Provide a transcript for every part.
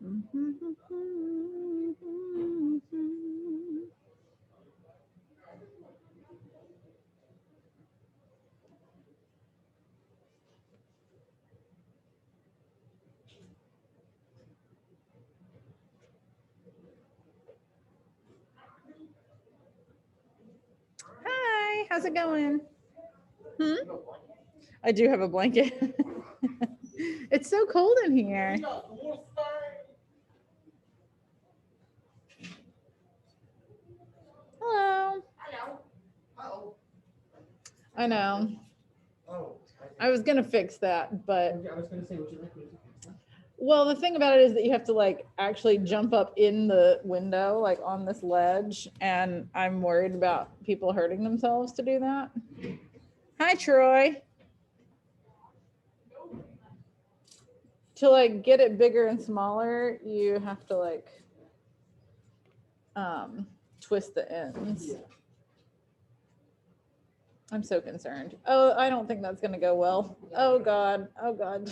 Hi, how's it going? I do have a blanket. It's so cold in here. Hello. I know. I was gonna fix that, but I was gonna say, would you like me to fix that? well, the thing about it is that you have to like actually jump up in the window, like on this ledge, and I'm worried about people hurting themselves to do that. Hi, Troy. To like get it bigger and smaller, you have to like twist the ends. I'm so concerned. Oh, I don't think that's gonna go well. Oh God,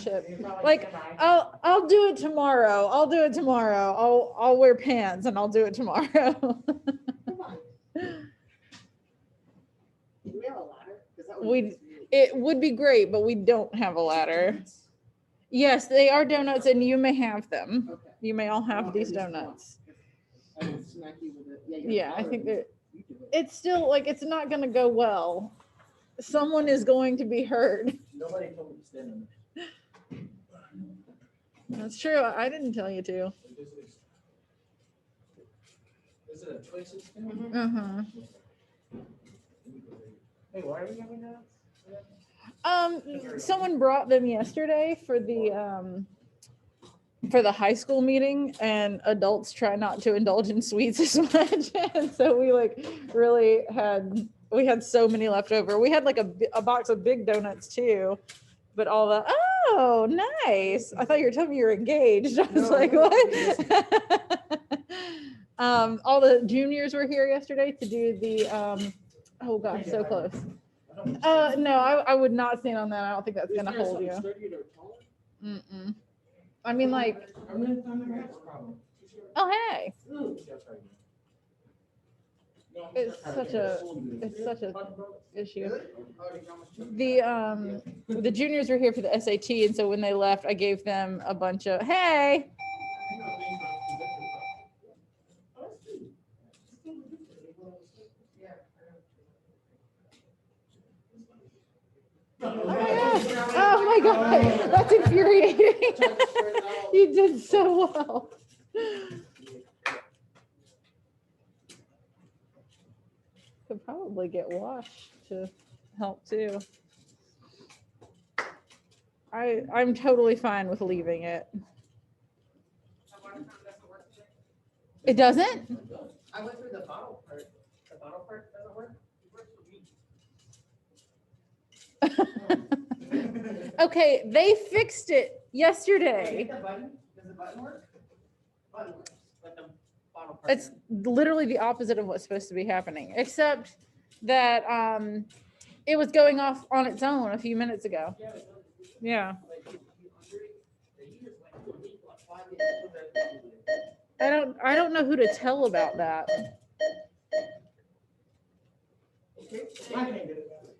Chip. Like, I'll do it tomorrow. I'll do it tomorrow. I'll wear pants and I'll do it tomorrow. It would be great, but we don't have a ladder. Yes, they are donuts, and you may have them. Okay. You may all have these donuts. I will smack you with it. Yeah, I think that You do it. it's still like it's not gonna go well. Someone is going to be hurt. Nobody told me to stand on it. That's true. I didn't tell you to. Is it a choice system? Uh-huh. Hey, why are we having that? Someone brought them yesterday for the high school meeting, and adults try not to indulge in sweets as much. And so we like really had so many left over. We had like a box of big donuts too, but all the oh nice. I thought you were telling me you were engaged. I was like, what? All the juniors were here yesterday to do the oh gosh, so close. No, I would not stand on that. I don't think that's gonna hold you. Mm-mm. I mean, like, oh hey, it's such a issue. The juniors were here for the SAT, and so when they left, I gave them a bunch of hey. Oh my God, that's infuriating. You did so well. Could probably get washed to help too. I'm totally fine with leaving it. It doesn't? I went through the bottle part. The bottle part doesn't work. It works for me. Okay, they fixed it yesterday. Does the button work? Button works, but the bottle part. It's literally the opposite of what's supposed to be happening, except that it was going off on its own a few minutes ago. Yeah. I don't know who to tell about that.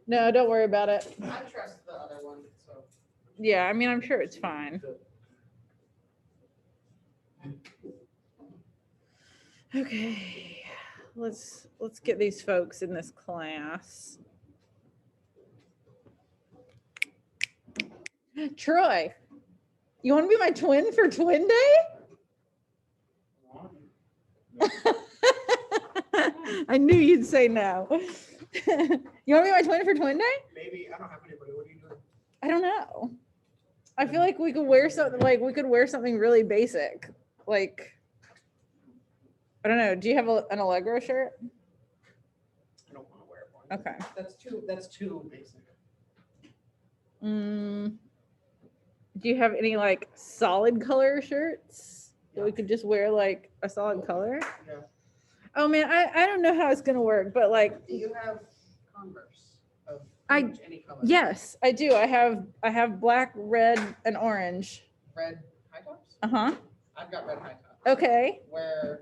No, don't worry about it. I trust the other one, so. Yeah, I mean, I'm sure it's fine. Okay, let's get these folks in this class. Troy, you want to be my twin for Twin Day? I knew you'd say no. You want to be my twin for Twin Day? Maybe, I don't have anybody. What are you doing? I don't know. I feel like we could wear something really basic. Like, I don't know. Do you have an Allegro shirt? I don't want to wear one. Okay. That's too basic. Do you have any like solid color shirts that we could just wear like a solid color? Yeah. Oh man, I don't know how it's gonna work, but like, Do you have Converse of I- any color? yes, I do. I have black, red, and orange. Red high tops? Uh-huh. I've got red high tops. Okay. Wear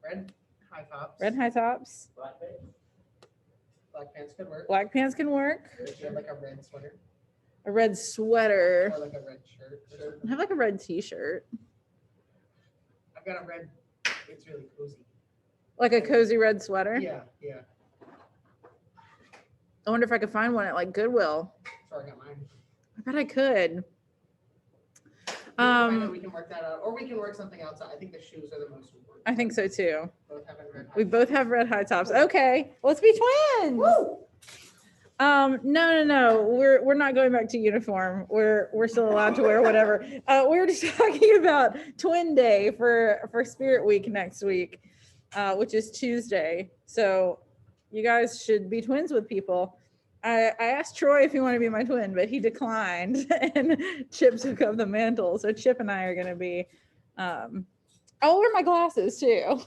red high tops. Red high tops. Black pants could work. Black pants can work. If you have like a red sweater A red sweater. or like a red shirt. I have like a red t-shirt. I've got a red. It's really cozy. Like a cozy red sweater. Yeah, yeah. I wonder if I could find one at like Goodwill. So I got mine. I bet I could. We can work that out, or we can work something outside. I think the shoes are the most important. I think so too. Both having red high We both have red high tops. Okay, let's be twins. Woo! No. We're not going back to uniform. We're still allowed to wear whatever. We were just talking about Twin Day for Spirit Week next week, which is Tuesday. So you guys should be twins with people. I asked Troy if he wanted to be my twin, but he declined, and Chip took up the mantle. So Chip and I are going to be. I'll wear my glasses too.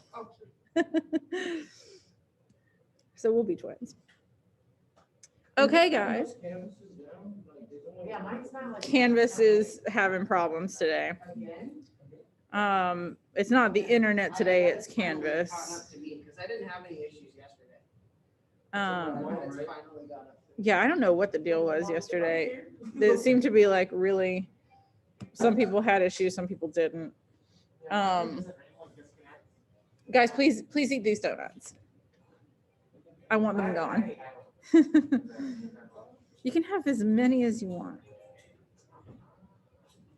So we'll be twins. Okay, guys. Yeah, mine's not like. Canvas is having problems today. It's not the internet today, it's Canvas. Because I didn't have any issues yesterday. Um, It's finally got up. yeah, I don't know what the deal was yesterday. It seemed to be like really, some people had issues, some people didn't. Guys, please eat these donuts. I want them gone. You can have as many as you want.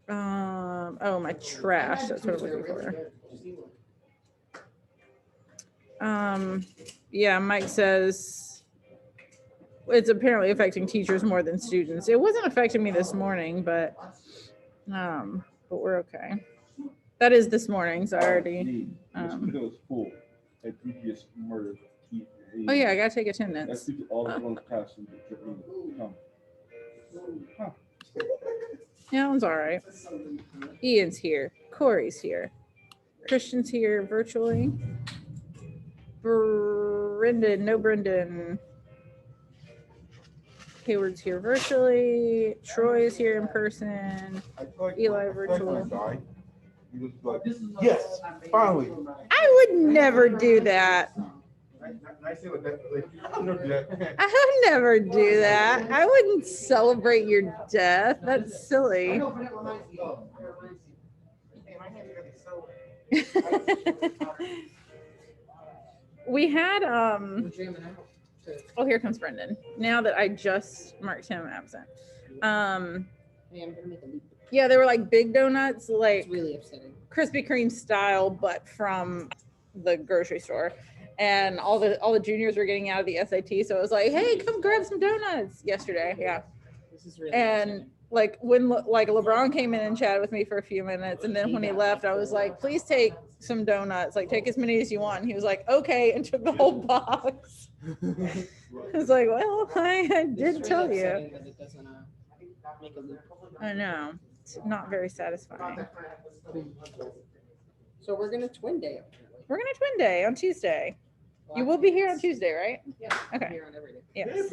Oh, my trash. That's what I'm looking for. Yeah, Mike says it's apparently affecting teachers more than students. It wasn't affecting me this morning, but we're okay. That is this morning, so I already. Mosquitoes full at previous murder. Oh yeah, I gotta take attendance. That's all the ones passing. Huh. Yeah, that one's all right. Ian's here. Corey's here. Christian's here virtually. Brendan, no Brendan. Hayward's here virtually. Troy is here in person. Eli virtual. He was like, yes, finally. I would never do that. I I would never do that. I wouldn't celebrate your death. That's silly. We had oh, here comes Brendan. Now that I just marked him absent. Yeah, they were like big donuts, like It's really upsetting. Krispy Kreme style, but from the grocery store. And all the juniors were getting out of the SAT, so I was like, "Hey, come grab some donuts." Yesterday, yeah. This is really And upsetting. like when like LeBron came in and chatted with me for a few minutes, and then when he left, I was like, "Please take some donuts. Like take as many as you want." And he was like, "Okay," and took the whole box. I was like, "Well, I It's did really tell you." upsetting that it doesn't make a loop. I know. It's not very satisfying. So we're gonna twin day. Apparently. We're gonna twin day on Tuesday. You will be here on Tuesday, right? Yeah. I'm Okay. Here on every day. Yes.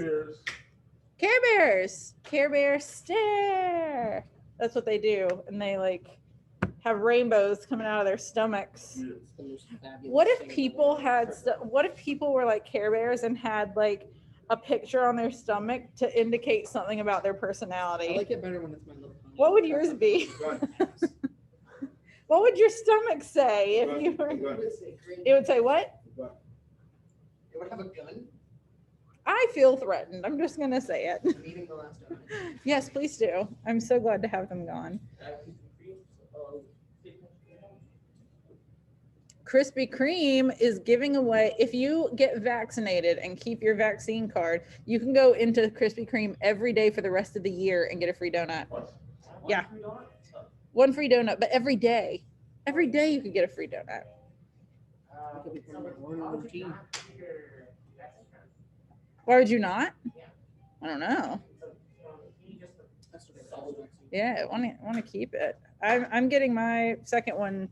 Care Bears. Care Bear stare. That's what they do. And they like have rainbows coming out of their stomachs. It's the most fabulous What if thing in the people world. had what if people were like Care Bears and had like a picture on their stomach to indicate something about their I personality? like it better when it's my little pony. What would yours be? What would your stomach say if you were? It would say green. It would say what? It would have a gun. I feel threatened. I'm just gonna say it. I'm eating the last donut. Yes, please do. I'm so glad to have them gone. Krispy Kreme is giving away, if you get vaccinated and keep your vaccine card, you can go into Krispy Kreme every day for the rest of the year and get a free donut. Yeah. One free donut, but every day. Every day you could get a free donut. It could be part of my morning routine. Why would you not? I don't know. That's what I call it. Yeah, I want to keep it. I'm getting my second one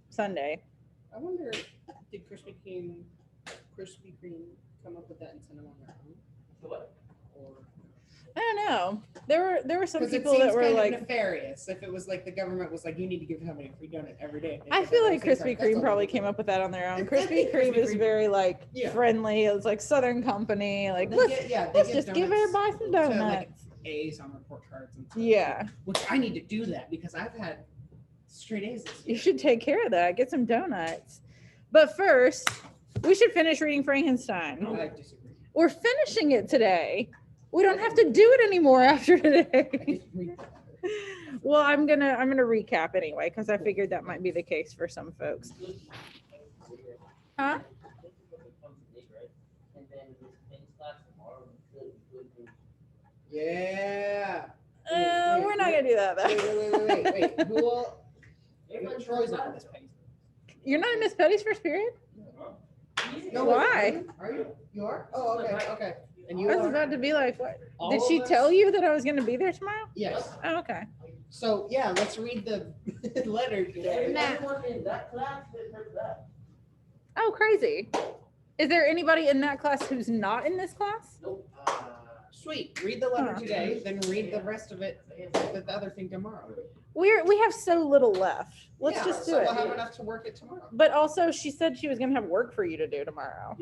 Sunday. I wonder, did Krispy Kreme come up with that incentive on their own? Or I don't know. There were some Because it people seems that were kind like, of nefarious if it was like the government was like, you need to give somebody a free donut every day. I feel like Krispy Kreme probably came up with that on their own. I Krispy think Kreme Krispy is Kreme- very like Yeah. friendly. It's like Southern Company. Like They let's, get- yeah, they let's give just give donuts everybody some to, donuts. like, A's on report cards and stuff. Yeah, Which I need to do that because I've had straight A's this you year. should take care of that. Get some donuts. But first, we should finish reading Frankenstein. I disagree. We're finishing it today. We don't have to do it anymore after I today. disagree. Well, I'm gonna recap anyway because I figured that might be the case for some folks. Huh? Yeah. We're not gonna do that Wait, though. wait. Who will? Troy's not in this page. You're not in Miss Petty's first period? No, Why? Are you? You are? Oh, okay. And I you was are? about to be like, what? All Did of she us? tell you that I was gonna be there tomorrow? Yes. Oh, okay. So yeah, let's read the letter today. Oh, crazy. Is there anybody in that class who's not in this class? Sweet. Read the letter Huh. today, then read the rest of it, the other thing tomorrow. We have so little left. Let's Yeah, just do so it. we'll have enough to work it tomorrow. But also, she said she was gonna have work for you to do tomorrow.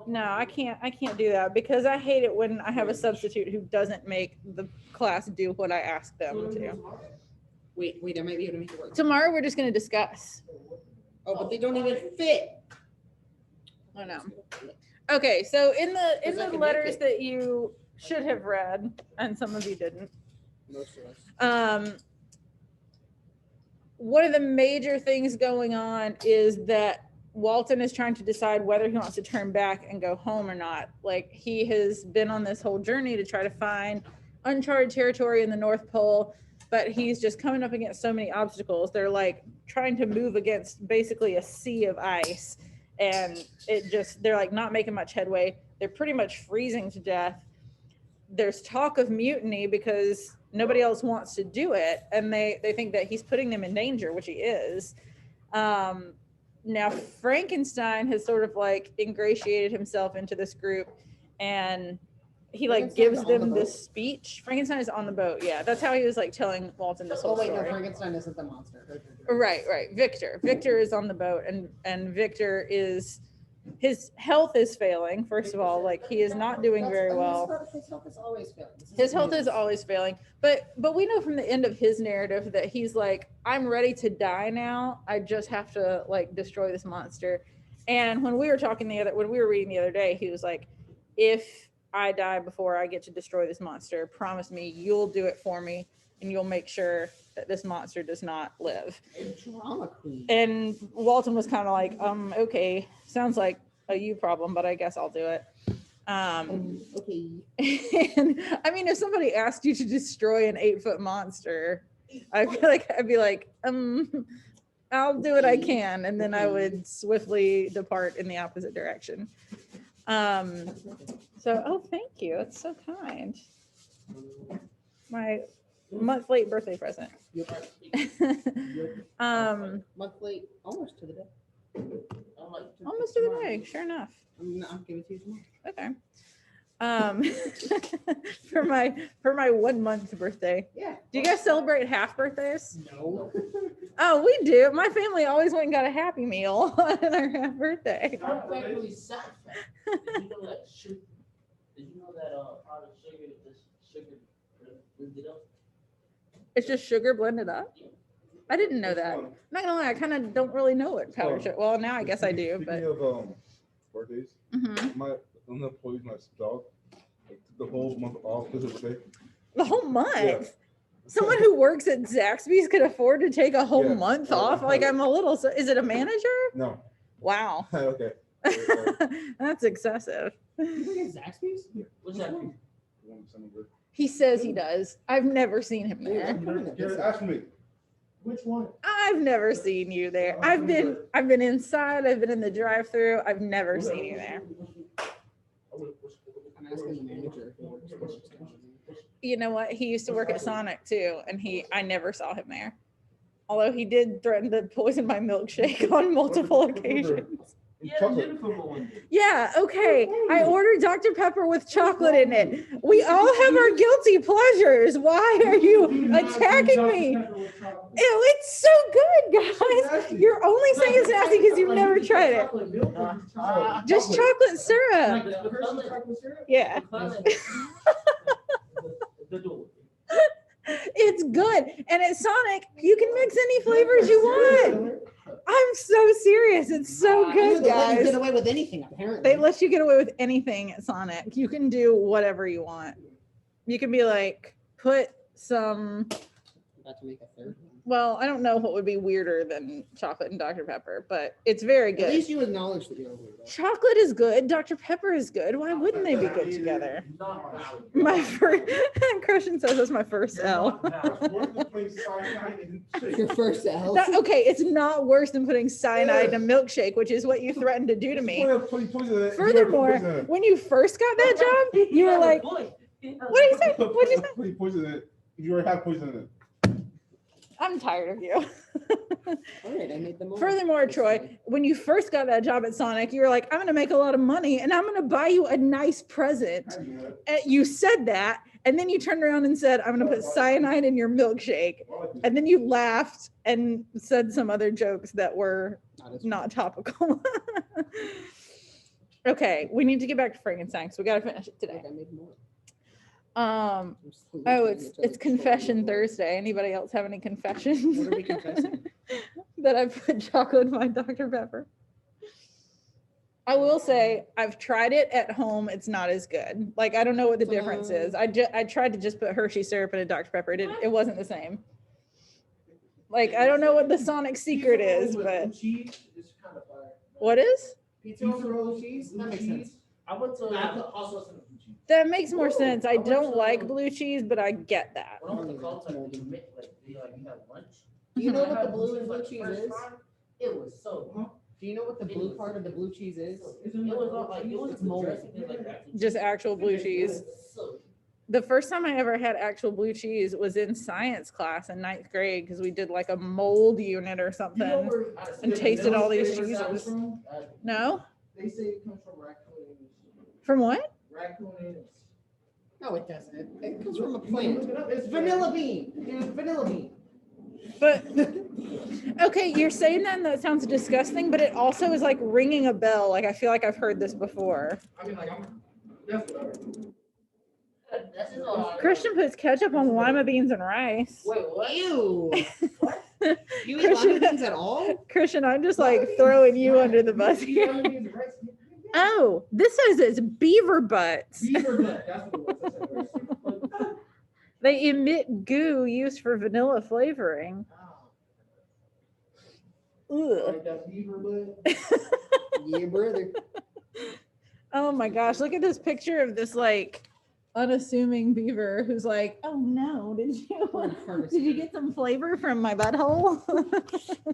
No, I can't do that because I hate it when I have a substitute who doesn't make the class do what I ask them to. Wait, I might be able to make it work. Tomorrow we're just gonna discuss. Oh, but they don't even fit. I know. Okay, so in Because I the can make letters it. that you should have read, and some of you didn't, Most of us. one of the major things going on is that Walton is trying to decide whether he wants to turn back and go home or not. Like he has been on this whole journey to try to find uncharted territory in the North Pole, but he's just coming up against so many obstacles. They're like trying to move against basically a sea of ice, and they're like not making much headway. They're pretty much freezing to death. There's talk of mutiny because nobody else wants to do it, and they think that he's putting them in danger, which he is. Now Frankenstein has sort of like ingratiated himself into this group, and he like gives Frankenstein's on them the this speech. Frankenstein is on the boat. Yeah, that's how he was like telling Walton this Oh whole wait, no, story. Frankenstein isn't the monster. Right. Victor is on the boat, and Victor is, his health is failing. First of all, like he is not doing very well. His health is always failing. His health is always failing, but we know from the end of his narrative that he's like, I'm ready to die now. I just have to like destroy this monster. And when we were reading the other day, he was like, if I die before I get to destroy this monster, promise me you'll do it for me, and you'll make sure that this monster does not live. Drama queen. And Walton was kind of like, okay, sounds like a you problem, but I guess I'll do it. Okay. And I mean, if somebody asked you to destroy an 8-foot monster, I feel like I'd be like, I'll do what I can, and then I would swiftly depart in the opposite direction. So, thank you. It's so kind. My month late birthday present. Month late, almost to the day. Almost to the day, sure enough. I'll give it to you tomorrow. Okay. For my 1 month birthday. Yeah. Do you guys celebrate half birthdays? No. Oh, we do. My family always went and got a Happy Meal on our half birthday. Did you know that powdered sugar is just sugar blended up? It's just sugar blended up. I didn't know that. I'm not gonna lie, I kind of don't really know what powdered sugar. Well, now I guess I do, but. Speaking of birthdays, Mhm. my employees, my dog, like, took the whole month off because of the The whole month. Yeah. Someone who works at Zaxby's could afford to take a whole Yeah. month Yeah. off. Like I'm a little. So, is it a manager? No. Wow, Okay. that's excessive. You think it's Zaxby's? What's that? He says he does. I've never seen him there. Jared, ask me. Which one? I've never seen you there. I've been inside. I've been in the drive-through. I've never seen you there. I'm asking the manager if he works for us. You know what? He used to work at Sonic too, and I never saw him there. Although he did threaten to poison my milkshake on multiple occasions. Yeah, chocolate. Jennifer one day. Yeah, okay. I ordered Dr. Pepper with chocolate in it. We all have our guilty pleasures. Why are you attacking me? Ew, it's so good, guys. You're only saying it's nasty because you've never tried it. Just chocolate syrup. Yeah. It's good. And at Sonic, you can mix any flavors you want. I'm so serious. It's so I know good, they let you guys. get away with anything, apparently. They let you get away with anything at Sonic. You can do whatever you want. You can be like, put some, About to make a third one. well, I don't know what would be weirder than chocolate and Dr. Pepper, but it's very At good. least you acknowledge that you're a weirdo. Chocolate is good. Dr. Pepper is good. Why wouldn't they be good together? Not valid. My first, Christian says that's my first You're L. not valid. What is the place cyanide in shake? Your first L. Okay, it's not worse than putting cyanide in a milkshake, which is what you threatened to do to me. Furthermore, when you first got that job, you were like, what do you say? What'd you say? Put poison in it. If you already have poison in it. I'm tired of you. All right, I made them all. Furthermore, Troy, when you first got that job at Sonic, you were like, I'm going to make a lot of money and I'm going to buy you a nice present. I do that. And you said that, and then you turned around and said, I'm going to put cyanide in your milkshake. And then you laughed and said some other jokes that were not topical. Okay, we need to get back to Frankenstein, so we got to finish it today. I made more. Oh, I'm slowly it's turning it to Confession more. Thursday. Anybody else have any confessions? What are we confessing? That I put chocolate in my Dr. Pepper. I will say I've tried it at home. It's not as good. Like, I don't know what the difference is. I tried to just put Hershey syrup in a Dr. Pepper. It wasn't the same. Like, I don't know what the Sonic secret is, but Cheese is kind of fire. what is? Pizza over blue cheese? That makes sense. I went to also some blue cheese. That makes more sense. I I went don't to- like blue cheese, but I get that. When I went to college, they make like you have lunch. Do you know I what had the blue and blue like, cheese first is? time, It was so. Do you know what the blue part of the blue cheese is? It was not like it was It's mold. Just actual blue cheese. So, The first time I ever had actual blue cheese was in science class in 9th grade because we did like a mold unit or something. And tasted all these cheeses. No? They say it comes from raccoon. From what? Raccoon anus. No, it doesn't. It comes from a plant. Look it up, it's Vanilla bean. Dude, vanilla bean. But okay, you're saying that and that sounds disgusting, but it also is like ringing a bell. Like I feel like I've heard this before. I mean, like, that's what I heard. That's just all I- Christian puts ketchup on lima beans and rice. Wait, what? Ew. You eat Christian- lima beans at all? Christian, I'm just like throwing you under the bus here. Oh, this says it's beaver butts. Beaver butt, that's what it was. That's what it was. They emit goo used for vanilla flavoring. Ugh. Like that beaver butt. Yeah, brother. Oh my gosh, look at this picture of this like unassuming beaver who's like, oh no, did you get some flavor from my butthole?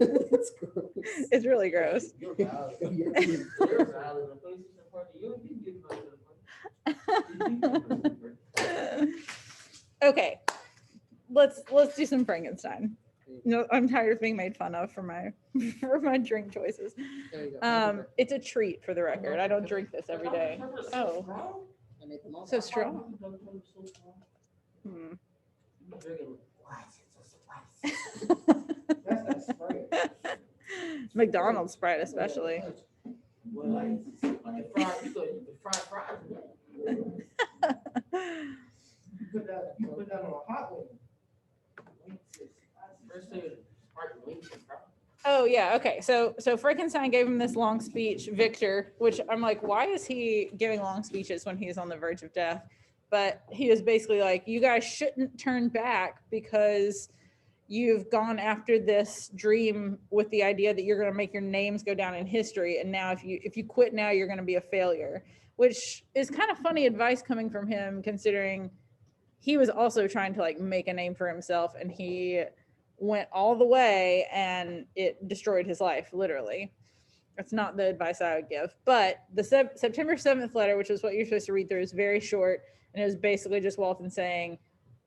It's gross. It's really gross. You're valid. You're- You're valid. The place is a party. You can give money. Okay, let's do some Frankenstein. No, I'm tired of being made fun of for my for my drink choices. There you go. It's a treat for the record. I don't drink this every day. Oh, I made them all. so strong. Hmm. That's that Sprite. McDonald's Sprite especially. Well, like the fried, you could eat the fried fries. You put that on a hot one. First thing is Sprite wings and fries. Oh yeah, okay. So Frankenstein gave him this long speech, Victor, which I'm like, why is he giving long speeches when he's on the verge of death? But he was basically like, you guys shouldn't turn back because you've gone after this dream with the idea that you're going to make your names go down in history, and now if you quit now, you're going to be a failure, which is kind of funny advice coming from him, considering he was also trying to like make a name for himself, and he went all the way and it destroyed his life, literally. That's not the advice I would give. But the September 7th letter, which is what you're supposed to read through, is very short, and it was basically just Walton saying,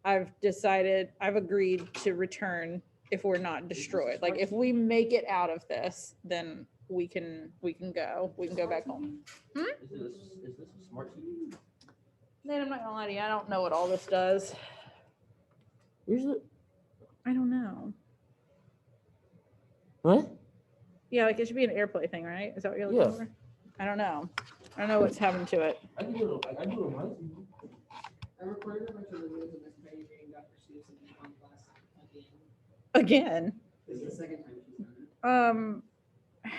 I've agreed to return if we're not destroyed. Like if we make it out of this, then we can go back home. Is this a smart TV? Then I'm not gonna lie to you, I don't know what all this does. Where's it? I don't know. What? Yeah, like it should be an AirPlay thing, right? Is that what you're looking Yeah. for? I don't know. I don't know what's happened to it. I can do it. I can do it on my TV. I recorded a bunch of videos of Miss Peggy reading Dr. Seuss in the econ class again. Again. This is the second time she's done it.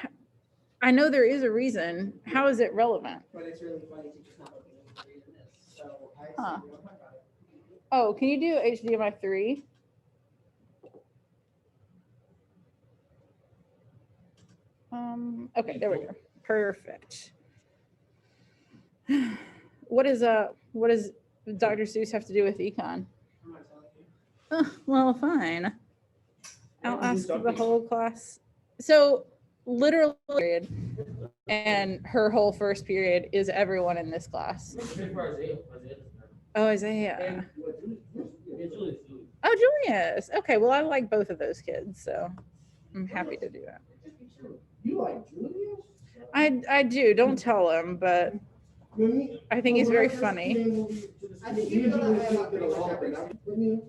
I know there is a reason. How is it relevant? But it's really funny to just not looking at the reason this. So I said, Huh. we don't talk about it. Oh, can you do HDMI 3? Okay, there we go. Perfect. What does Dr. Seuss have to do with econ? I'm not telling you. Well, fine. I'll Yeah, ask you the whole class. So literally, period, and her whole first period is everyone in this class. Oh, Isaiah. Oh, Julius. Okay, well, I like both of those kids, so I'm happy to do that. You like Julius? I do. Don't tell him, but I think he's very funny. I think you feel that way about pretty much everything. I mean,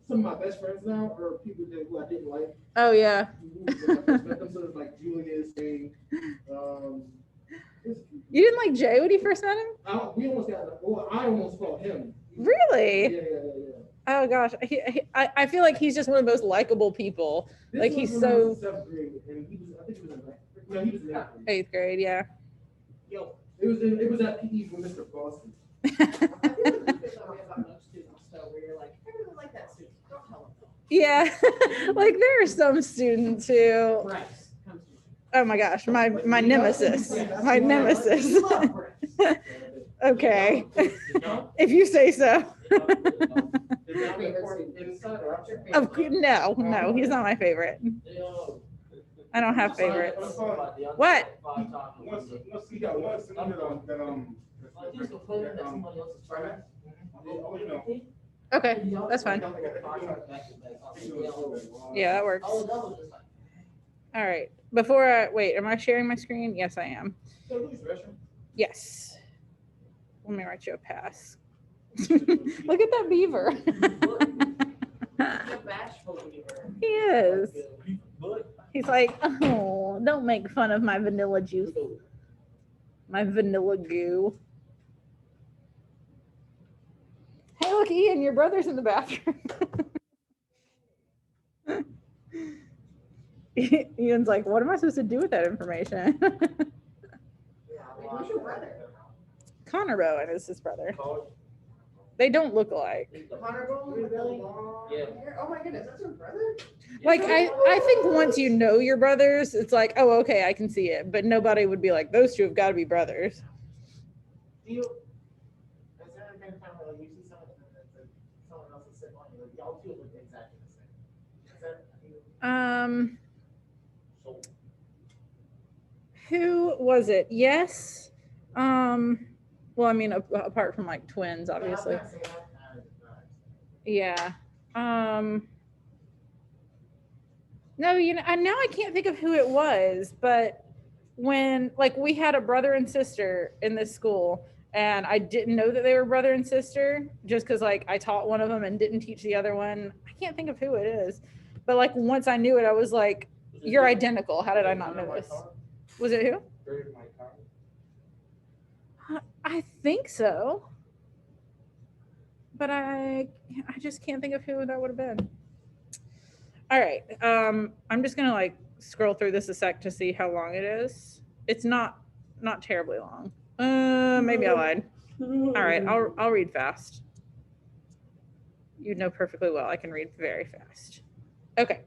some of my best friends now are people who I didn't like. Oh yeah. When I first met them, so it's like Julius, and, You didn't like Jay when you first met him? we almost got, well, I almost fought him. Really? Yeah. Oh gosh, I feel like he's just one of the most likable people. This Like, was he's when I was so- in 7th grade, and he was, I think he was in ninth. No, he was in 8th grade. 8th grade, yeah. Yo, It was at PE for Mr. Boston. I feel like you feel that way about most students, though, where you're like, I really like that student. Don't tell them. Yeah. Like there are some students who, Bryce comes to you. oh my gosh, my nemesis. My nemesis. You love Bryce. Okay. If you say so. No, he's not my favorite. I don't have favorites. What? Once he got one senior Okay, that's fine. Yeah, that works. All right. Before I wait, am I sharing my screen? Yes, I am. Yes. Let me write you a pass. Look at that beaver. He is. He's like, oh, don't make fun of my vanilla juice. My vanilla goo. Hey, look, Ian, your brother's in the bathroom. Ian's like, what am I supposed to do with that information? Who's your brother? Connor Bowen is his brother. They don't look alike. Connor Bowen with the long Yeah. hair? Oh my goodness, that's your brother? Like, I think once you know your brothers, it's like, oh, okay, I can see it. But nobody would be like, those two have got to be brothers. Do you, has there ever been a time where like, you see someone that someone else is sitting on you, like y'all two look exactly the same? Is that, Who was it? Yes. Well, I mean, apart from like twins, obviously. Yeah. No, you know, now I can't think of who it was, but when like we had a brother and sister in this school, and I didn't know that they were brother and sister just because like I taught one of them and didn't teach the other one. I can't think of who it is, but like once I knew it, I was like, "You're identical. How did I not know this?" Was it who? I think so, but I just can't think of who that would have been. All right, I'm just gonna like scroll through this a sec to see how long it is. It's not terribly long. Maybe I lied. All right, I'll read fast. You know perfectly well I can read very fast. Okay.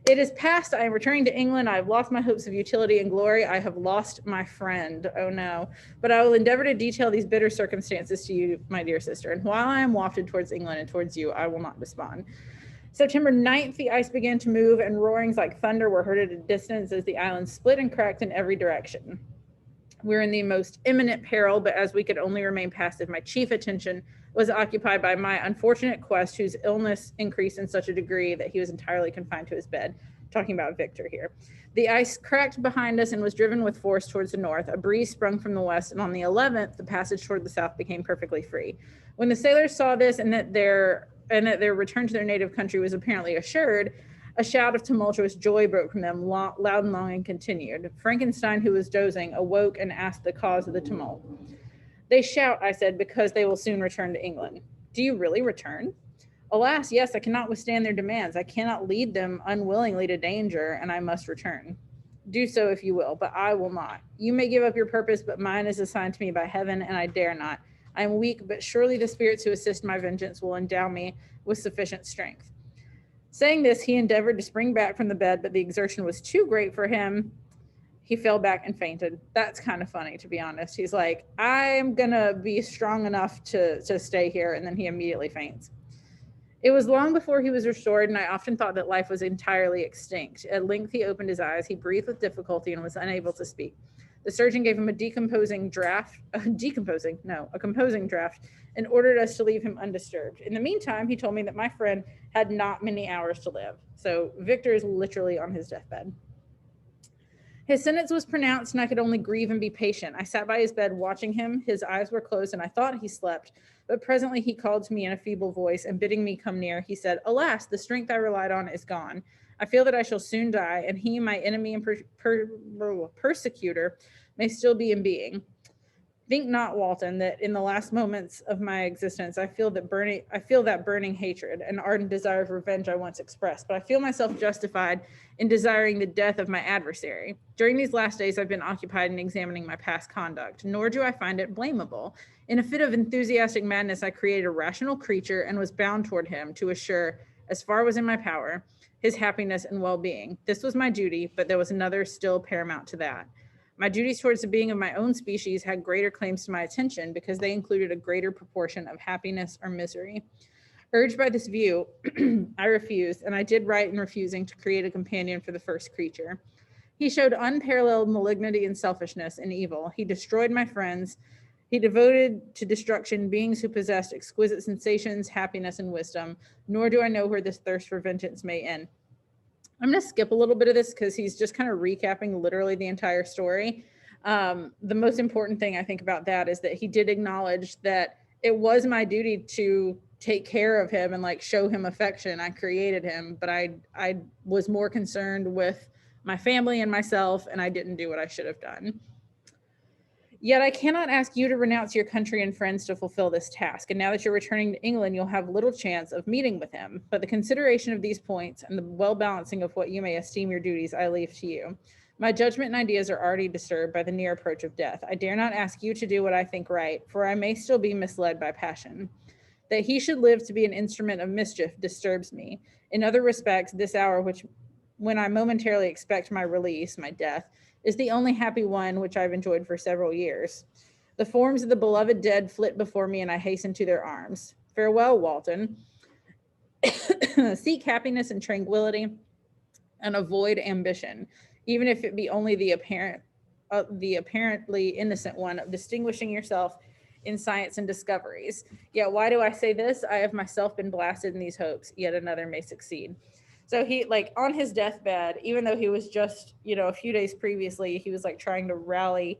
It is past. I am returning to England. I have lost my hopes of utility and glory. I have lost my friend. Oh no. But I will endeavor to detail these bitter circumstances to you, my dear sister. And while I am wafted towards England and towards you, I will not despond. September 9th, the ice began to move, and roarings like thunder were heard at a distance as the island split and cracked in every direction. We're in the most imminent peril, but as we could only remain passive, my chief attention was occupied by my unfortunate quest, whose illness increased in such a degree that he was entirely confined to his bed. Talking about Victor here. The ice cracked behind us and was driven with force towards the north. A breeze sprung from the west, and on the 11th, the passage toward the south became perfectly free. When the sailors saw this and that their return to their native country was apparently assured, a shout of tumultuous joy broke from them, loud and long, and continued. Frankenstein, who was dozing, awoke and asked the cause of the tumult. They shout, I said, because they will soon return to England. Do you really return? Alas, yes, I cannot withstand their demands. I cannot lead them unwillingly to danger, and I must return. Do so if you will, but I will not. You may give up your purpose, but mine is assigned to me by heaven, and I dare not. I am weak, but surely the spirits who assist my vengeance will endow me with sufficient strength. Saying this, he endeavored to spring back from the bed, but the exertion was too great for him. He fell back and fainted. That's kind of funny, to be honest. He's like, I'm going to be strong enough to stay here, and then he immediately faints. It was long before he was restored, and I often thought that life was entirely extinct. At length he opened his eyes. He breathed with difficulty and was unable to speak. The surgeon gave him a composing draft and ordered us to leave him undisturbed. In the meantime, he told me that my friend had not many hours to live. So Victor is literally on his deathbed. His sentence was pronounced, and I could only grieve and be patient. I sat by his bed watching him. His eyes were closed, and I thought he slept. But presently he called to me in a feeble voice, and bidding me come near, he said, Alas, the strength I relied on is gone. I feel that I shall soon die, and he, my enemy and persecutor, may still be in being. Think not, Walton, that in the last moments of my existence, I feel that burning hatred and ardent desire of revenge I once expressed, but I feel myself justified in desiring the death of my adversary. During these last days, I've been occupied in examining my past conduct, nor do I find it blamable. In a fit of enthusiastic madness, I created a rational creature and was bound toward him to assure, as far was in my power, his happiness and well-being. This was my duty, but there was another still paramount to that. My duties towards the being of my own species had greater claims to my attention because they included a greater proportion of happiness or misery. Urged by this view, I refused, and I did right in refusing to create a companion for the first creature. He showed unparalleled malignity and selfishness and evil. He destroyed my friends. He devoted to destruction beings who possessed exquisite sensations, happiness, and wisdom, nor do I know where this thirst for vengeance may end. I'm going to skip a little bit of this because he's just kind of recapping literally the entire story. The most important thing I think about that is that he did acknowledge that it was my duty to take care of him and like show him affection. I created him, but I was more concerned with my family and myself, and I didn't do what I should have done. Yet I cannot ask you to renounce your country and friends to fulfill this task. And now that you're returning to England, you'll have little chance of meeting with him. But the consideration of these points and the well-balancing of what you may esteem your duties, I leave to you. My judgment and ideas are already disturbed by the near approach of death. I dare not ask you to do what I think right, for I may still be misled by passion. That he should live to be an instrument of mischief disturbs me. In other respects, this hour when I momentarily expect my release, my death, is the only happy one which I've enjoyed for several years. The forms of the beloved dead flit before me, and I hasten to their arms. Farewell, Walton. Seek happiness and tranquility, and avoid ambition, even if it be only the apparently innocent one of distinguishing yourself in science and discoveries. Yet why do I say this? I have myself been blasted in these hopes, yet another may succeed. So he, like, on his deathbed, even though he was just, a few days previously, he was like trying to rally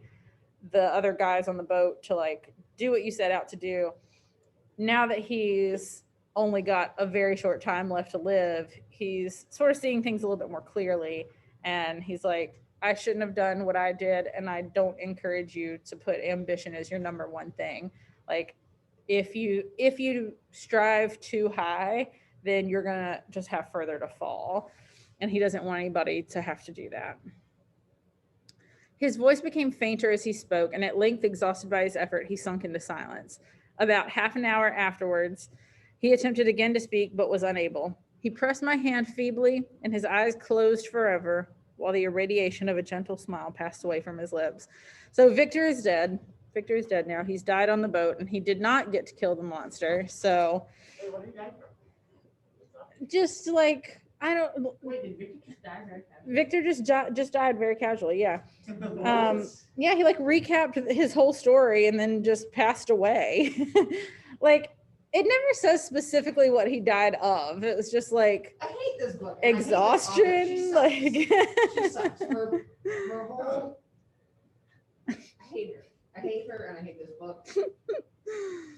the other guys on the boat to like do what you set out to do. Now that he's only got a very short time left to live, he's sort of seeing things a little bit more clearly. And he's like, I shouldn't have done what I did. And I don't encourage you to put ambition as your number one thing. Like, if you strive too high, then you're going to just have further to fall. And he doesn't want anybody to have to do that. His voice became fainter as he spoke, and at length, exhausted by his effort, he sunk into silence. About half an hour afterwards, he attempted again to speak, but was unable. He pressed my hand feebly, and his eyes closed forever, while the irradiation of a gentle smile passed away from his lips. So Victor is dead. Victor is dead now. He's died on the boat, and he did not get to kill the monster. So Hey, what did he die from? just like, I don't, Wait, did Victor just die very fast? Victor just died very casually. Yeah. Yeah. He like recapped his whole story and then just passed away. Like, It never says specifically what he died of. It was just like I hate this book. and I hate this author. She exhaustion. sucks. Like She sucks. Her whole. I hate her. I hate her, and I hate this book.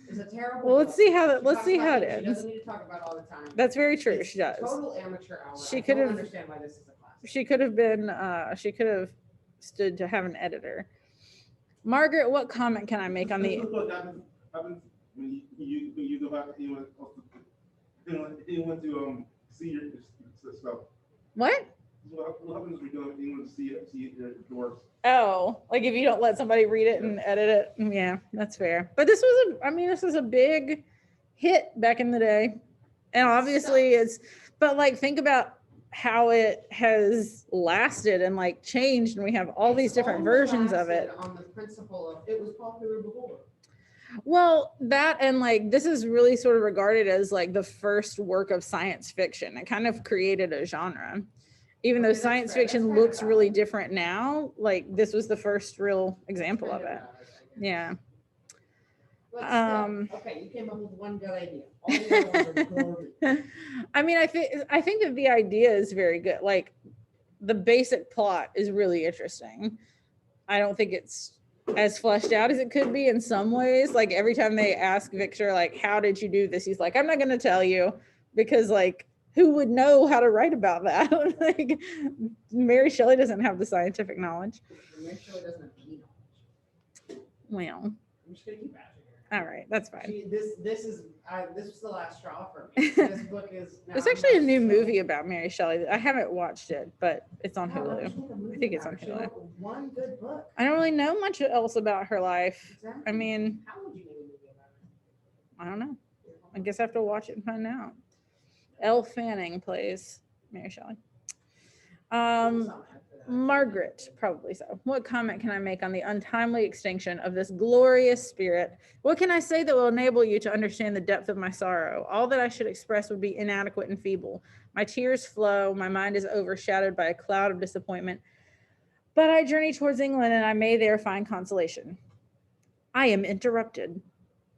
It's a terrible. Well, let's book. see how She let's talks see about how it things She ends. doesn't need to talk about all the time. That's very true. It's She does. Total amateur hour. She I could don't have- understand why this is a class. She could have been. She could have stood to have an editor. Margaret, what comment can I make on the? Happens when you go back, he went to see your stuff. What? What happens when you want to see your doors? Oh, like if you don't let somebody read it and edit it. Yeah, that's fair. But this was this was a big hit back in the day. And obviously but like think about how it has lasted and like changed, and we have all these different Only versions of lasted it. On the principle of it was popular before. Well, that and like this is really sort of regarded as like the first work of science fiction. It kind of created a genre. Even though Okay, that's science fair. fiction That's fair. looks really different now, like this was the first real example of Kind it. of, I guess. Yeah. But still, okay, you came up with one good idea. All the other ones are garbage. I think that the idea is very good. Like the basic plot is really interesting. I don't think it's as fleshed out as it could be in some ways. Like every time they ask Victor, like, how did you do this? He's like, I'm not going to tell you because like, who would know how to write about that? Like Mary Shelley doesn't have the scientific knowledge. Mary Shelley doesn't have any knowledge. Well, I'm just gonna keep bashing her. all right, that's fine. This was the last straw for me. This book is. There's actually a new movie about Mary Shelley. I haven't watched it, but it's on Hulu. I think it's on Hulu. One good book. I don't really know much else about her life. Exactly. I mean, How would you make a movie about I don't know. I guess I have to watch it and find out. Elle Fanning plays Mary Shelley. Margaret, probably so. What comment can I make on the untimely extinction of this glorious spirit? What can I say that will enable you to understand the depth of my sorrow? All that I should express would be inadequate and feeble. My tears flow, my mind is overshadowed by a cloud of disappointment. But I journey towards England and I may there find consolation. I am interrupted.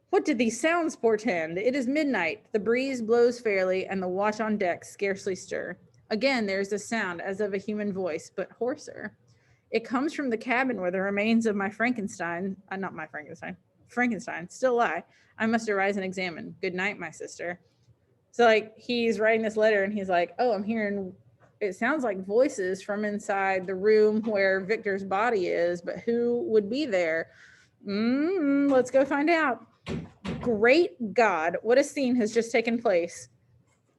What did these sounds portend? It is midnight. The breeze blows fairly and the watch on deck scarcely stir. Again, there's a sound as of a human voice, but hoarser. It comes from the cabin where the remains of my Frankenstein still lie. I must arise and examine. Good night, my sister. So like he's writing this letter and he's like, oh, I'm hearing, it sounds like voices from inside the room where Victor's body is, but who would be there? Let's go find out. Great God, what a scene has just taken place.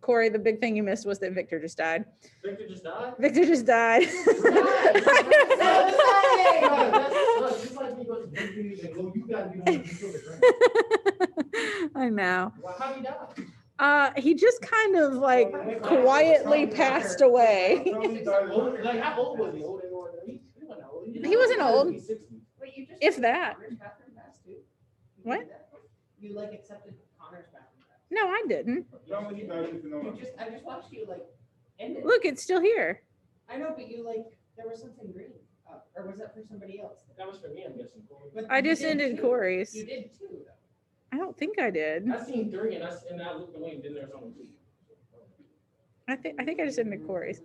Corey, the big thing you missed was that Victor just died. Victor just died? Victor just died. I know. How'd he die? He just kind of like quietly passed away. Like, how old was he? Wasn't old. He wasn't old. He's 60. Wait, you just If that. Connor's bathroom pass too? You What? did that? You like accepted Connor's bathroom pass. No, I didn't. I just watched you like end it. Look, it's still here. I know, but you like there was something green, or was that for somebody else? That was for me, I'm guessing. But I you just did ended too. Corey's. You did too, though. I don't think I did. I seen 3 and I looked away and then there's only 2. I think I just ended Corey's.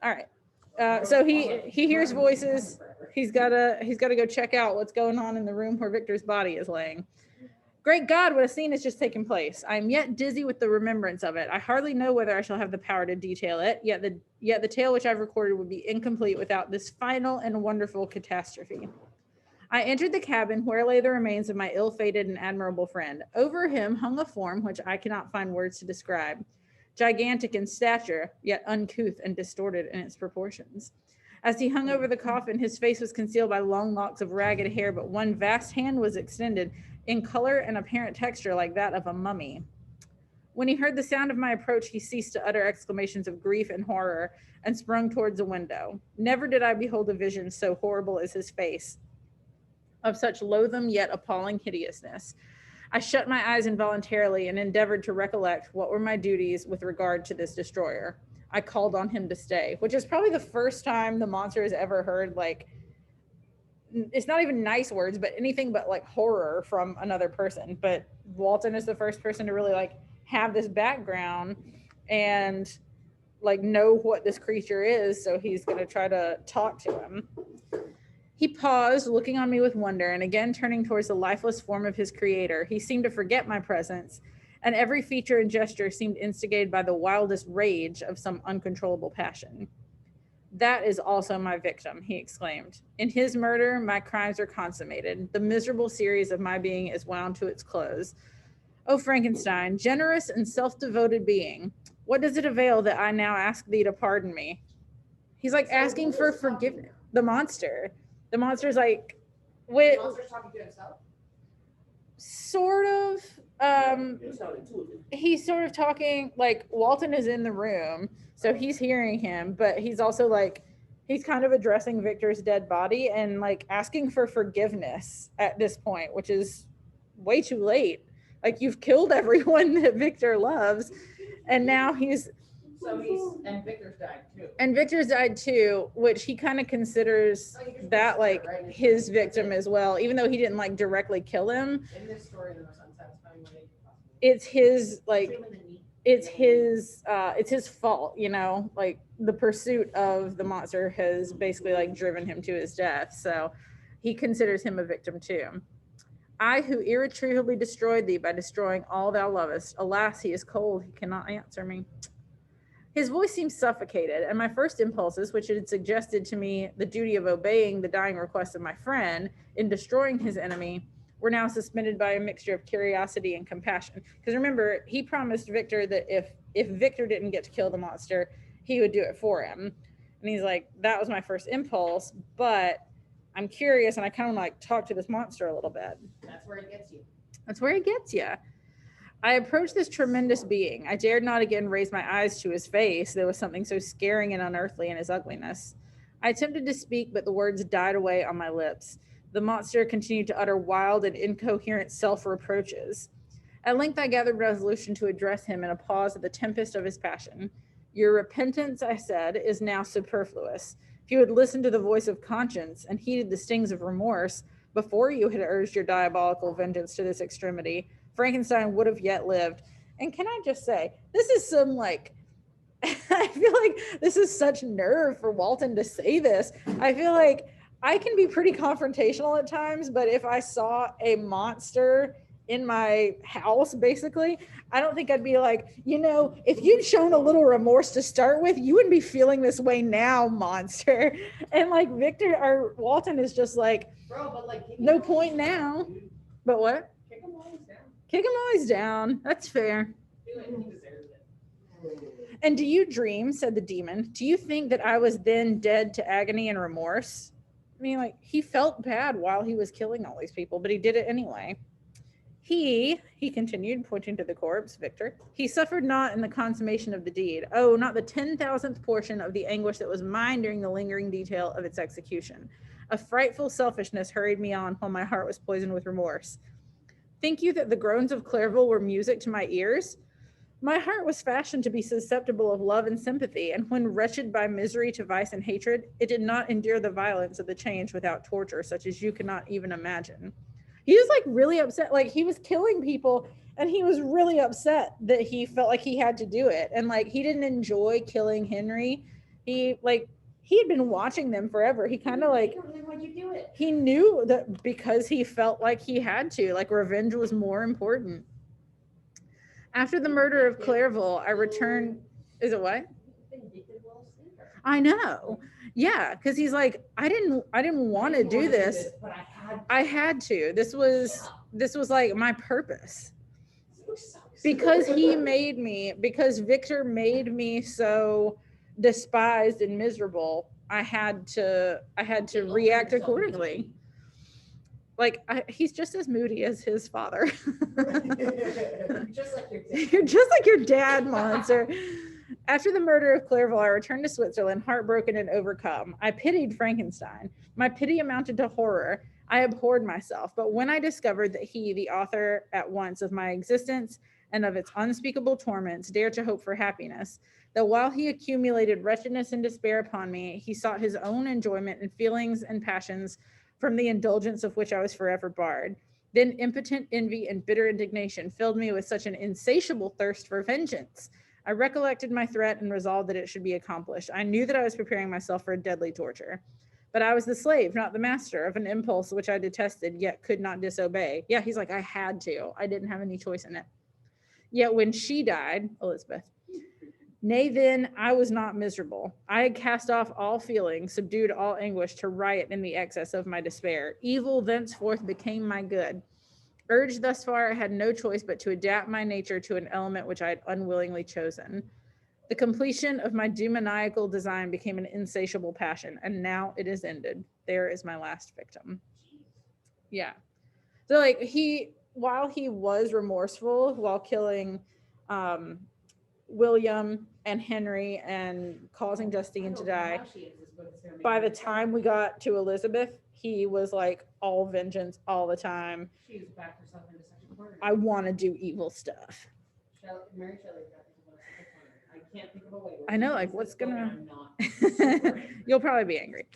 All right. So he hears voices. He's gotta go check out what's going on in the room where Victor's body is laying. Great God, what a scene has just taken place. I am yet dizzy with the remembrance of it. I hardly know whether I shall have the power to detail it, yet the tale which I've recorded would be incomplete without this final and wonderful catastrophe. I entered the cabin where lay the remains of my ill-fated and admirable friend. Over him hung a form which I cannot find words to describe. Gigantic in stature, yet uncouth and distorted in its proportions. As he hung over the coffin, his face was concealed by long locks of ragged hair, but one vast hand was extended, in color and apparent texture like that of a mummy. When he heard the sound of my approach, he ceased to utter exclamations of grief and horror and sprung towards a window. Never did I behold a vision so horrible as his face, of such loathsome yet appalling hideousness. I shut my eyes involuntarily and endeavored to recollect what were my duties with regard to this destroyer. I called on him to stay, which is probably the first time the monster has ever heard, like, it's not even nice words, but anything but like horror from another person. But Walton is the first person to really like have this background and like know what this creature is. So he's going to try to talk to him. He paused, looking on me with wonder, and again turning towards the lifeless form of his creator. He seemed to forget my presence, and every feature and gesture seemed instigated by the wildest rage of some uncontrollable passion. That is also my victim, he exclaimed. In his murder, my crimes are consummated. The miserable series of my being is wound to its close. O Frankenstein, generous and self-devoted being, what does it avail that I now ask thee to pardon me? He's like asking for forgiveness. The monster. The monster's like, wait, The monster's talking to himself? sort of. It's not intuitive. He's sort of talking like Walton is in the room, so he's hearing him, but he's also like, he's kind of addressing Victor's dead body and like asking for forgiveness at this point, which is way too late. Like, you've killed everyone that Victor loves, and now he's So and Victor's died too. and Victor's died too, which he kind of considers that like his victim as well, even though he didn't like directly kill him. In this story, the most unsatisfying way possible. It's his like Human than me. it's his fault, you know, like the pursuit of the monster has basically like driven him to his death. So he considers him a victim too. I who irretrievably destroyed thee by destroying all thou lovest. Alas, he is cold. He cannot answer me. His voice seemed suffocated, and my first impulses, which had suggested to me the duty of obeying the dying request of my friend in destroying his enemy, were now suspended by a mixture of curiosity and compassion. Because remember, he promised Victor that if Victor didn't get to kill the monster, he would do it for him. And he's like, that was my first impulse, but I'm curious, and I kind of like talk to this monster a little bit. That's where it gets you. That's where he gets you. I approached this tremendous being. I dared not again raise my eyes to his face. There was something so scaring and unearthly in his ugliness. I attempted to speak, but the words died away on my lips. The monster continued to utter wild and incoherent self-reproaches. At length I gathered resolution to address him in a pause of the tempest of his passion. Your repentance, I said, is now superfluous. If you had listened to the voice of conscience and heeded the stings of remorse before you had urged your diabolical vengeance to this extremity, Frankenstein would have yet lived. And can I just say, this is some like, I feel like this is such nerve for Walton to say this. I feel like I can be pretty confrontational at times, but if I saw a monster in my house, basically, I don't think I'd be like, you know, if you'd shown a little remorse to start with, you wouldn't be feeling this way now, monster. And like Victor or Walton is just like, Bro, but like, no point now. But what? Kick him while he's down. Kick him always down. That's fair. Do it. He deserves it. And do you dream, said the demon, do you think that I was then dead to agony and remorse? I mean, like, he felt bad while he was killing all these people, but he did it anyway. He continued, pointing to the corpse, Victor, he suffered not in the consummation of the deed. Oh, not the 10,000th portion of the anguish that was mine during the lingering detail of its execution. A frightful selfishness hurried me on while my heart was poisoned with remorse. Think you that the groans of Clairville were music to my ears? My heart was fashioned to be susceptible of love and sympathy, and when wretched by misery to vice and hatred, it did not endure the violence of the change without torture such as you cannot even imagine. He was like really upset, like he was killing people, and he was really upset that he felt like he had to do it. And like he didn't enjoy killing Henry. He had been watching them forever. He kind of like, Why'd you do it? he knew that because he felt like he had to, like revenge was more important. After the murder of Clairville, I returned. Is it what? I know. Yeah, because he's like, I didn't want to do this. But I had to. This was like my purpose. Because because Victor made me so despised and miserable, I had to react accordingly. Like he's just as moody as his father. Just like your dad. You're just like your dad, monster. After the murder of Clairville, I returned to Switzerland, heartbroken and overcome. I pitied Frankenstein. My pity amounted to horror. I abhorred myself. But when I discovered that he, the author at once of my existence and of its unspeakable torments, dared to hope for happiness, that while he accumulated wretchedness and despair upon me, he sought his own enjoyment in feelings and passions from the indulgence of which I was forever barred. Then impotent envy and bitter indignation filled me with such an insatiable thirst for vengeance. I recollected my threat and resolved that it should be accomplished. I knew that I was preparing myself for a deadly torture. But I was the slave, not the master, of an impulse which I detested, yet could not disobey. Yeah, he's like, I had to. I didn't have any choice in it. Yet when she died, Elizabeth, nay, then I was not miserable. I had cast off all feeling, subdued all anguish to riot in the excess of my despair. Evil thenceforth became my good. Urged thus far, I had no choice but to adapt my nature to an element which I had unwillingly chosen. The completion of my demoniacal design became an insatiable passion, and now it is ended. There is my last victim. Yeah. So like while he was remorseful while killing William and Henry and causing Justine to die, by the time we got to Elizabeth, he was like all vengeance all the time. She's backed herself into such a corner. I want to do evil stuff. Mary Shelley backed herself into such a corner. I can't think of a way. I know, like, what's gonna- I'm not. You'll probably be angry.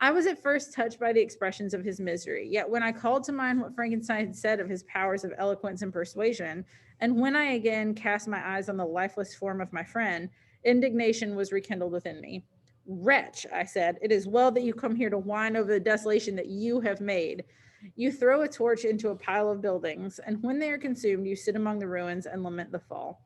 I was at first touched by the expressions of his misery, yet when I called to mind what Frankenstein had said of his powers of eloquence and persuasion, and when I again cast my eyes on the lifeless form of my friend, indignation was rekindled within me. Wretch, I said, it is well that you come here to whine over the desolation that you have made. You throw a torch into a pile of buildings, and when they are consumed, you sit among the ruins and lament the fall.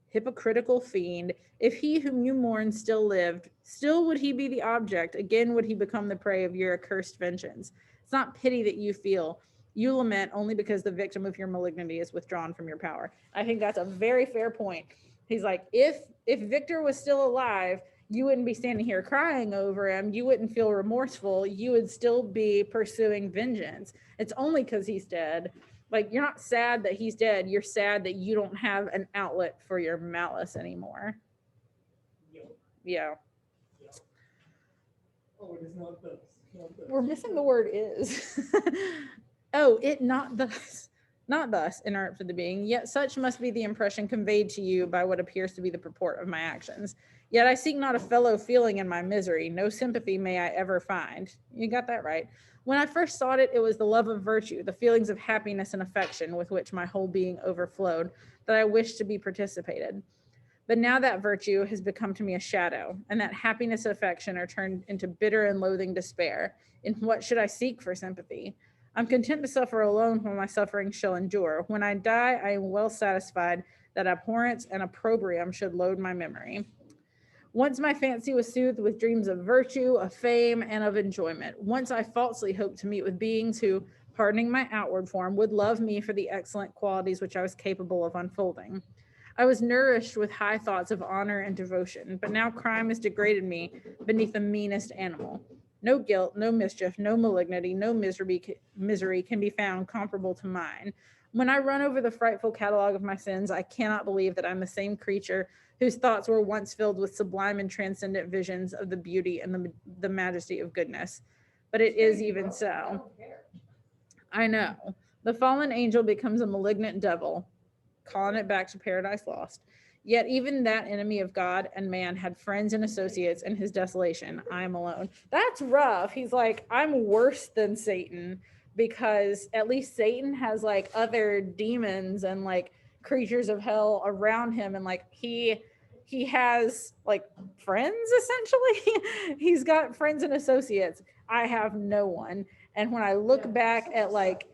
Hypocritical fiend, if he whom you mourn still lived, still would he be the object, again would he become the prey of your accursed vengeance. It's not pity that you feel. You lament only because the victim of your malignity is withdrawn from your power. I think that's a very fair point. He's like, if Victor was still alive, you wouldn't be standing here crying over him. You wouldn't feel remorseful. You would still be pursuing vengeance. It's only because he's dead. Like, you're not sad that he's dead. You're sad that you don't have an outlet for your malice anymore. Yeah. Oh, it is not this. Not this. We're missing the word is. Oh, it not thus. Not thus, interrupted the being. Yet such must be the impression conveyed to you by what appears to be the purport of my actions. Yet I seek not a fellow feeling in my misery. No sympathy may I ever find. You got that right. When I first sought it, it was the love of virtue, the feelings of happiness and affection with which my whole being overflowed, that I wished to be participated. But now that virtue has become to me a shadow, and that happiness and affection are turned into bitter and loathing despair. In what should I seek for sympathy? I'm content to suffer alone while my suffering shall endure. When I die, I am well satisfied that abhorrence and opprobrium should load my memory. Once my fancy was soothed with dreams of virtue, of fame, and of enjoyment. Once I falsely hoped to meet with beings who, pardoning my outward form, would love me for the excellent qualities which I was capable of unfolding. I was nourished with high thoughts of honor and devotion, but now crime has degraded me beneath the meanest animal. No guilt, no mischief, no malignity, no misery can be found comparable to mine. When I run over the frightful catalog of my sins, I cannot believe that I'm the same creature whose thoughts were once filled with sublime and transcendent visions of the beauty and the majesty of goodness. But it is even so. I know. The fallen angel becomes a malignant devil, calling it back to paradise lost. Yet even that enemy of God and man had friends and associates in his desolation. I am alone. That's rough. He's like, I'm worse than Satan, because at least Satan has like other demons and like creatures of hell around him, and like he has like friends, essentially. He's got friends and associates. I have no one. And when I look back at like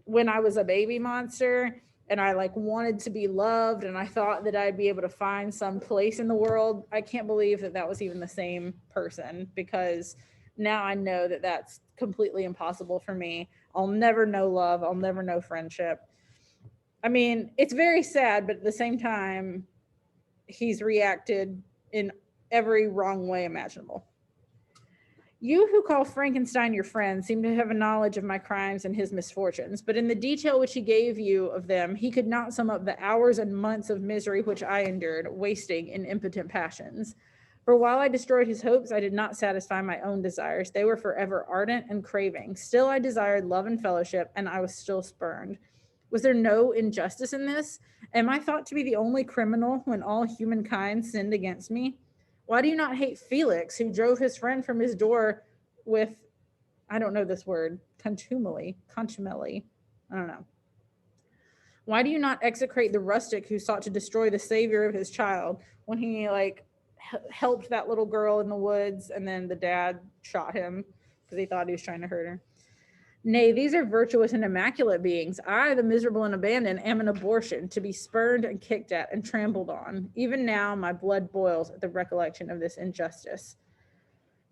when I was a baby monster and I like wanted to be loved and I thought that I'd be able to find some place in the world, I can't believe that that was even the same person, because now I know that that's completely impossible for me. I'll never know love. I'll never know friendship. I mean, it's very sad, but at the same time, he's reacted in every wrong way imaginable. You who call Frankenstein your friend seem to have a knowledge of my crimes and his misfortunes, but in the detail which he gave you of them, he could not sum up the hours and months of misery which I endured, wasting in impotent passions. For while I destroyed his hopes, I did not satisfy my own desires. They were forever ardent and craving. Still I desired love and fellowship, and I was still spurned. Was there no injustice in this? Am I thought to be the only criminal when all humankind sinned against me? Why do you not hate Felix, who drove his friend from his door with I don't know this word, contumely, I don't know. Why do you not execrate the rustic who sought to destroy the savior of his child when he like helped that little girl in the woods and then the dad shot him because he thought he was trying to hurt her? Nay, these are virtuous and immaculate beings. I, the miserable and abandoned, am an abortion, to be spurned and kicked at and trampled on. Even now, my blood boils at the recollection of this injustice.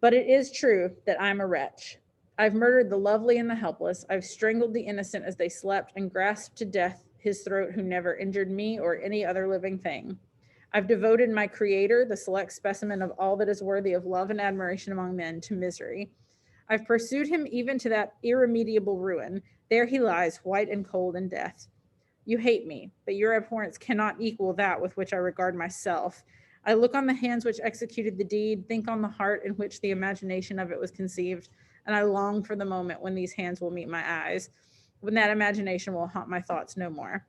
But it is true that I'm a wretch. I've murdered the lovely and the helpless. I've strangled the innocent as they slept and grasped to death his throat who never injured me or any other living thing. I've devoted my creator, the select specimen of all that is worthy of love and admiration among men, to misery. I've pursued him even to that irremediable ruin. There he lies, white and cold in death. You hate me, but your abhorrence cannot equal that with which I regard myself. I look on the hands which executed the deed, think on the heart in which the imagination of it was conceived, and I long for the moment when these hands will meet my eyes, when that imagination will haunt my thoughts no more.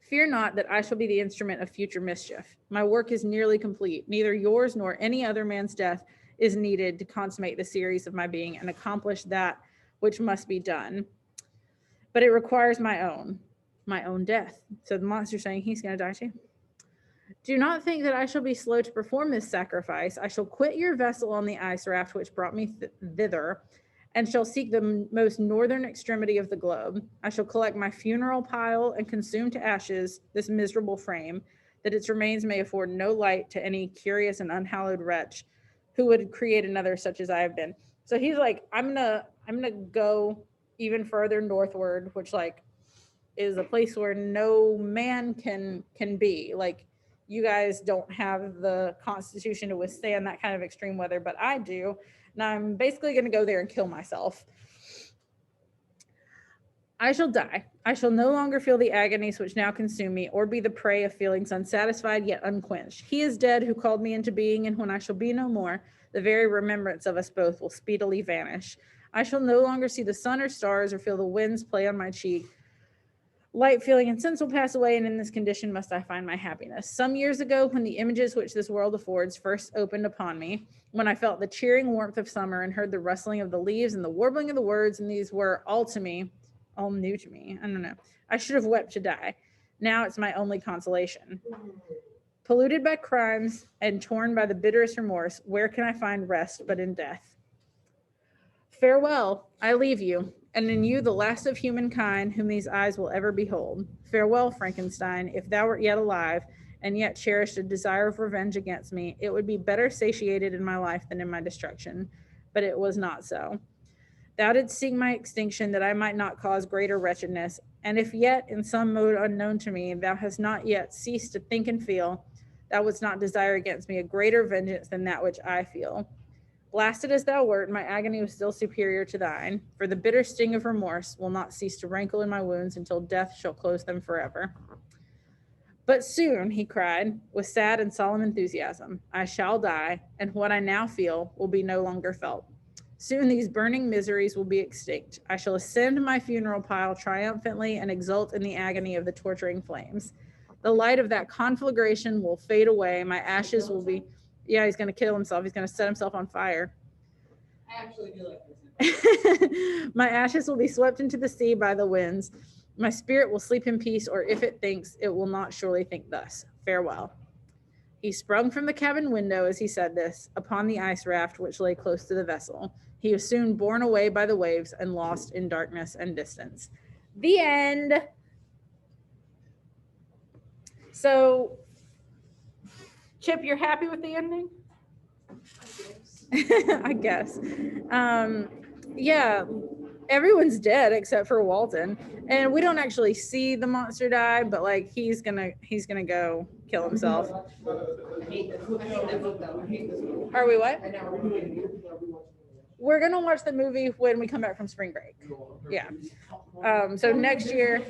Fear not that I shall be the instrument of future mischief. My work is nearly complete. Neither yours nor any other man's death is needed to consummate the series of my being and accomplish that which must be done. But it requires my own death. So the monster's saying he's going to die too. Do not think that I shall be slow to perform this sacrifice. I shall quit your vessel on the ice raft which brought me thither, and shall seek the most northern extremity of the globe. I shall collect my funeral pile and consume to ashes this miserable frame, that its remains may afford no light to any curious and unhallowed wretch who would create another such as I have been. So he's like, I'm gonna go even further northward, which like is a place where no man can be. Like, you guys don't have the constitution to withstand that kind of extreme weather, but I do. And I'm basically going to go there and kill myself. I shall die. I shall no longer feel the agonies which now consume me, or be the prey of feelings unsatisfied yet unquenched. He is dead who called me into being, and when I shall be no more, the very remembrance of us both will speedily vanish. I shall no longer see the sun or stars, or feel the winds play on my cheek. Light, feeling, and sense will pass away, and in this condition must I find my happiness. Some years ago, when the images which this world affords first opened upon me, when I felt the cheering warmth of summer and heard the rustling of the leaves and the warbling of the words, and these were all new to me. I don't know. I should have wept to die. Now it's my only consolation. Polluted by crimes and torn by the bitterest remorse, where can I find rest but in death? Farewell, I leave you, and in you the last of humankind whom these eyes will ever behold. Farewell, Frankenstein, if thou wert yet alive, and yet cherished a desire of revenge against me, it would be better satiated in my life than in my destruction. But it was not so. Thou didst seek my extinction that I might not cause greater wretchedness, and if yet, in some mode unknown to me, thou hast not yet ceased to think and feel, thou wouldst not desire against me a greater vengeance than that which I feel. Blasted as thou wert, my agony was still superior to thine, for the bitter sting of remorse will not cease to rankle in my wounds until death shall close them forever. But soon, he cried, with sad and solemn enthusiasm, I shall die, and what I now feel will be no longer felt. Soon these burning miseries will be extinct. I shall ascend my funeral pile triumphantly and exult in the agony of the torturing flames. The light of that conflagration will fade away. My ashes will be... Yeah, he's going to kill himself. He's going to set himself on fire. I actually do like this. My ashes will be swept into the sea by the winds. My spirit will sleep in peace, or if it thinks, it will not surely think thus. Farewell. He sprung from the cabin window as he said this, upon the ice raft which lay close to the vessel. He was soon borne away by the waves and lost in darkness and distance. The end. So, Chip, you're happy with the ending? I guess. Yeah, everyone's dead except for Walton, and we don't actually see the monster die, but like he's gonna go kill himself. I hate this. I hate that book though. I hate this book. Are we what? I know. We're gonna watch the movie when we come back from spring break. Yeah. So next year,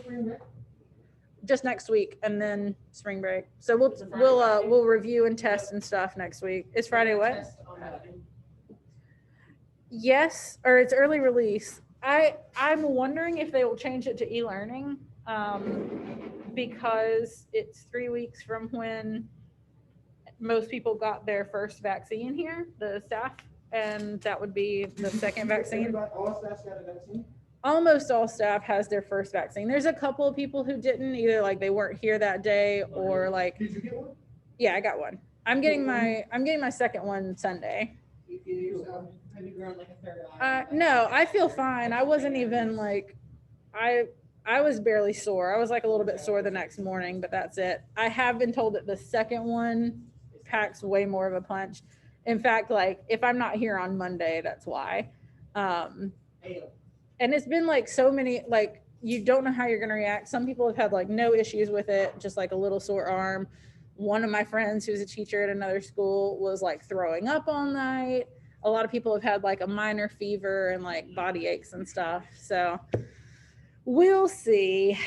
just next week, and then spring break. So we'll review and test and stuff next week. It's Friday what? Yes, or it's early release. I'm wondering if they will change it to e-learning, because it's 3 weeks from when most people got their first vaccine here, the staff and that would be the second vaccine. Everybody, all staff's got a vaccine? Almost all staff has their first vaccine. There's a couple of people who didn't, either like they weren't here that day or like, Did you get one? yeah, I got one. I'm getting my second one Sunday. You feel yourself, have you grown like a third eye? No, I feel fine. I wasn't even like, I was barely sore. I was like a little bit sore the next morning, but that's it. I have been told that the second one packs way more of a punch. In fact, like if I'm not here on Monday, that's why. And it's been like so many, like you don't know how you're going to react. Some people have had like no issues with it, just like a little sore arm. One of my friends who's a teacher at another school was like throwing up all night. A lot of people have had like a minor fever and like body aches and stuff. So we'll see.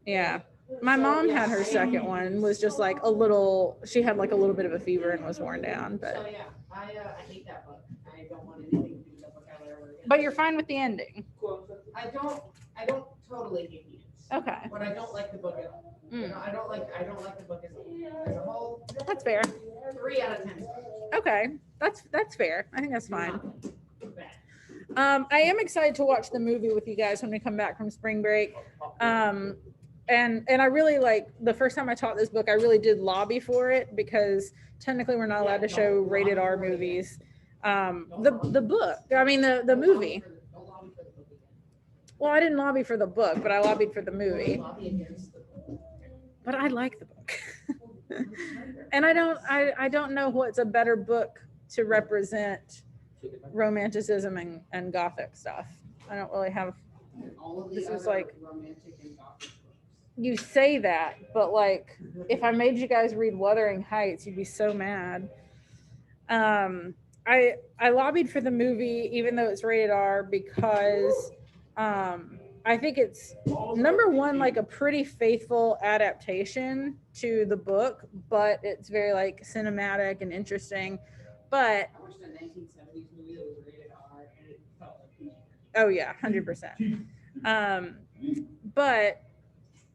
Yeah. My mom had her second one, was just like a little, she had like a little bit of a fever and was worn down, So but yeah, I hate that book. I don't want anything to do with that book ever again. but you're fine with the ending. I don't totally hate the ends. Okay. But I don't like the book at all. You know, I don't like the book as a whole. That's fair. 3 out of 10. Okay. That's fair. I think that's fine. Bad. I am excited to watch the movie with you guys when we come back from spring break. And I really like, the first time I taught this book, I really did lobby for it because technically we're not allowed to show rated R movies. The book, I mean, the movie. Don't lobby for the book again. Well, I didn't lobby for the book, but I lobbied for the movie. Lobby against the book. But I like the book. And I don't know what's a better book to represent romanticism and gothic stuff. I don't really have, All of the This is other like- romantic and gothic books. you say that, but like if I made you guys read Wuthering Heights, you'd be so mad. I lobbied for the movie even though it's rated R because I think it's number one, like a pretty faithful adaptation to the book, but it's very like cinematic and interesting. But I watched a 1970s movie that was rated R and it felt like PG. oh yeah, 100%. But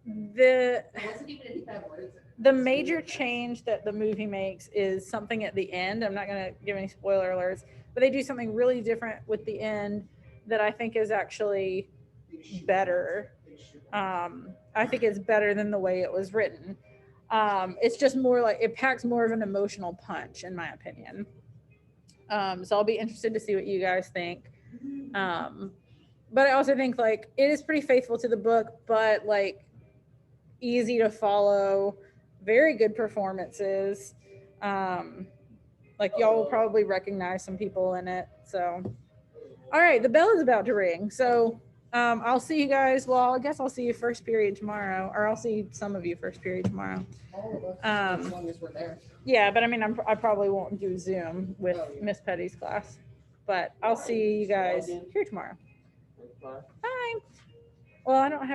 the It wasn't even any bad words. the major change that the movie makes is something at the end. I'm not going to give any spoiler alerts, but they do something really different with the end that I think is actually better. I think it's better than the way it was written. It's just more like, it packs more of an emotional punch, in my opinion. So I'll be interested to see what you guys think. But I also think like it is pretty faithful to the book, but like easy to follow, very good performances. Like y'all will probably recognize some people in it. So, all right, the bell is about to ring. So I'll see you guys. Well, I guess I'll see you first period tomorrow, or I'll see some of you first period tomorrow. All of us, as long as we're there. Yeah, but I mean, I probably won't do Zoom with Miss Petty's class, but I'll see you guys here tomorrow. Bye. Well, I don't have